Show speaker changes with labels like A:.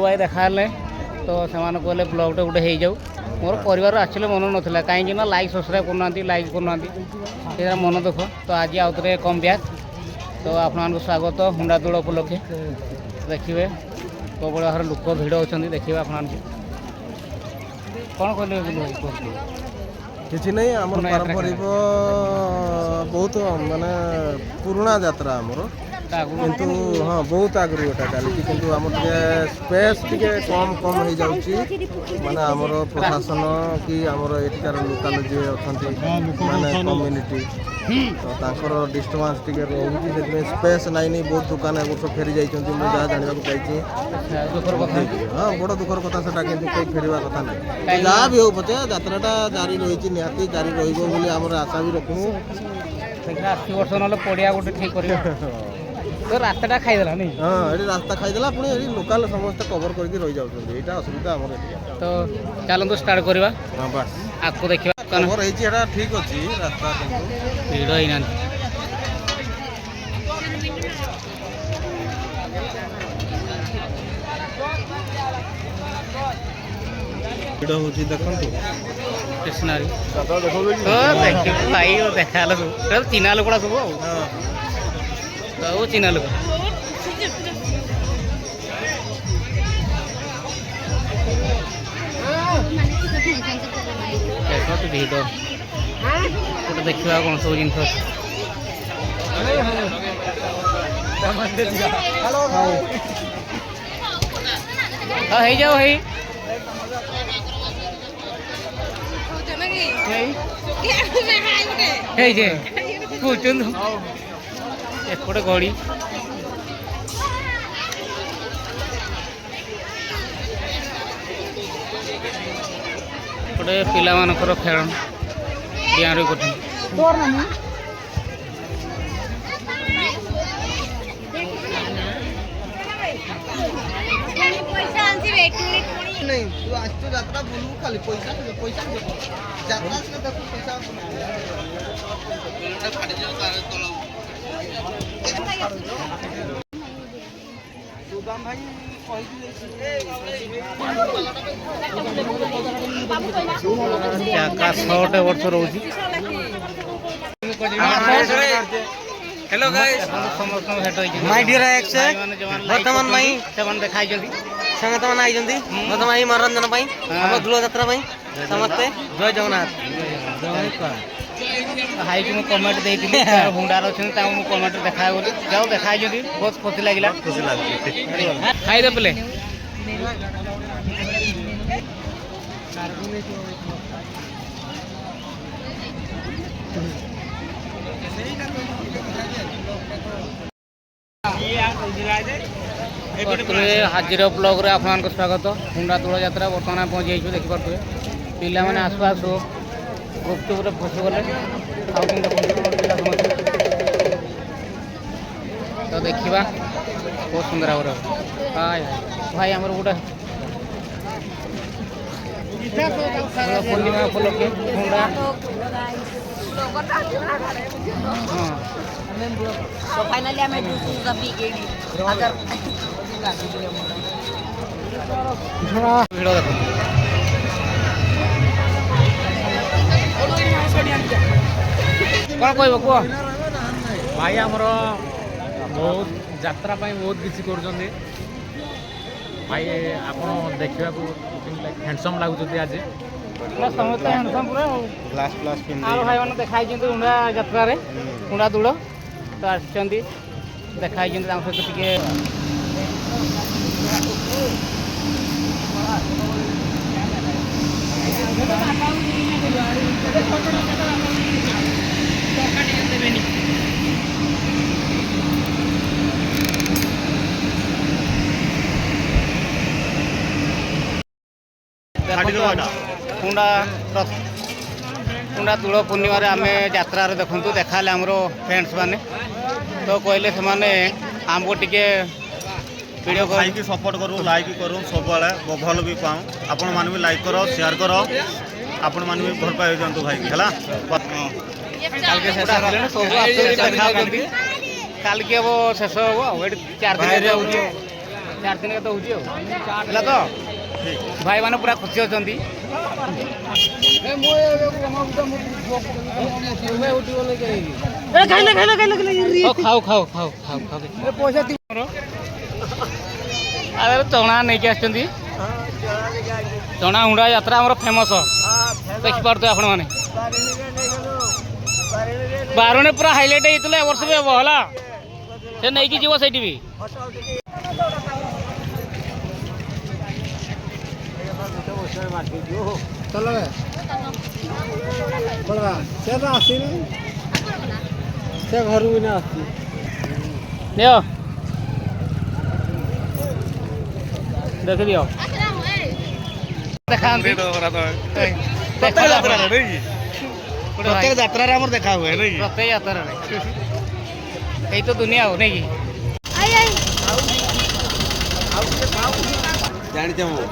A: भाई देखा तो से कहले ब्लॉगटे गोटे हो जाऊ मोर परिवार आक्चुअली मन नाला कहीं लाइक सब्सक्राइब करना लाइक करना मन दुख तो आज आउ थे कम ब्याक तो आपन स्वागत हुंडा दौड़ उपलक्षे देखिए प्रबल भाव लोक भिड़ अच्छा देखिए आप कौन कहले
B: किसी नहीं आम पारंपरिक बहुत माने पुराना यात्रा आमर किंतु हाँ बहुत आगु एटा चलती किंतु आम स्पेस टी कम कम हो जाऊँगी माने आमर प्रशासन कि आमर एटिकार लोकाल जी अच्छा माने कम्युनिटी तो तांकर डिस्टर्बांस टी रोचे से स्पेस नाई बहुत दुकान ए वर्ष फेरी जाइए जहाँ जानवा चाहिए हाँ बड़ दुखर कथा से कहीं फेरवा कथा ना जहाँ भी हो पचे यात्राटा जारी रही निहाती जारी रही आशा भी रखू
A: 80 वर्ष ना पड़िया गोटे ठीक कर तो रास्ता खाईदेला नहीं
B: हाँ ये रास्ता खाईदेला पुणी ये लोकल समस्त कवर करके रही जाउछन एटा असुविधा हमर
A: तो चलंतु स्टार्ट करबा
B: हां बस
A: आपको देखिबा
B: कवर हेची एटा ठीक अछि रास्ता किंतु
A: भीड़ ही ना
B: भीड़ होची देखंतु
A: स्टेशनरी तो देखि भाई देखा लो चिन्हा लोकड़ा सब हां तो चिन्हा लोक भीड़ गोटे देखा कौन सब जिन हाँ हो जाओ एपटे गड़ी एपटे पिला मानकर खेल डिआर कर
B: नहीं तू आज तो यात्रा बोलू खाली पैसा पैसा यात्रा से देखो पैसा सुदाम भाई
A: चाका 6 वर्ष रोजी हेलो गाइस समस्त भेट होई
C: माय डियर एक्स वर्तमान माई
A: सेवन देखाई जल्दी
C: संगत मन आई जंदी वर्तमान आई मनोरंजन पाई हम दुलो यात्रा पाई समस्त जय जगन्नाथ
A: हाई कि कमेंट देती हुंडार अच्छे मु कमेंट देखा जाओ देखा बहुत खुशी लगे खाई दे पे हाजिर ब्लॉग रे आपन स्वागत हुंडा दौड़ यात्रा बर्तमान पहुँची जाइए देखिपे पिला मैंने आसु आसु गुपचुप फसी गले तो देखा बहुत सुंदर भाव हाय भाई आमर गोटे पूर्णिमा उपलक्षे हुंडा
D: So finally I do the big अगर
A: भिड़ देख कौन कह कह
E: भाई आमर बहुत यात्रा बहुत किसी कर भाई आप देखा हैंडसम लगुच आज
A: समस्त हैंडसम पूरा
B: ग्लास ग्लास पिन
A: भाई मैंने देखाई हुंडा यात्रा हुंडा दौड़ तो आसुँच देखाई सहित टे हुंडा हुंडा दौड़ पूर्णिमा आम यात्रा देखूँ देखा आमर फ्रेंड्स मैंने तो कहले से आमको टिके वीडियो
F: खाई सपोर्ट करूँ लाइक करूँ सब भल भी पाऊँ आपण मैंने भी लाइक कर शेयर कर आपण मैंने भी भल पाई जातु भाई है
A: कल के हम शेष हम 4 दिन 4 दिन के तो होची हो
F: ହେଲା ତ
A: भाई माने पूरा खुशी होचंदी खाओ खाओ खाओ खाओ खाओ पैसा अरे चना नहीं के आछंदी चना हुंडा यात्रा हमर फेमस देखि पारतो आपण माने बारणे पूरा हाईलाइट हेतले वर्ष भी होला से नहीं की जीव सेठी भी
B: चलो पड़वा से तो आसी नहीं से घर भी ना आसी
A: दियो देख दियो देखा
F: ପ୍ରତ୍ୟେକ ଯାତ୍ରାରେ ନାଇଁ କି ପ୍ରତ୍ୟେକ ଯାତ୍ରାରେ ଆମର ଦେଖା ହୁଏ ନାଇଁ କି
A: प्रत्येक यात्रा रे यही तो दुनिया हो नहीं की
B: ଜାଣିଛ ମୁଁ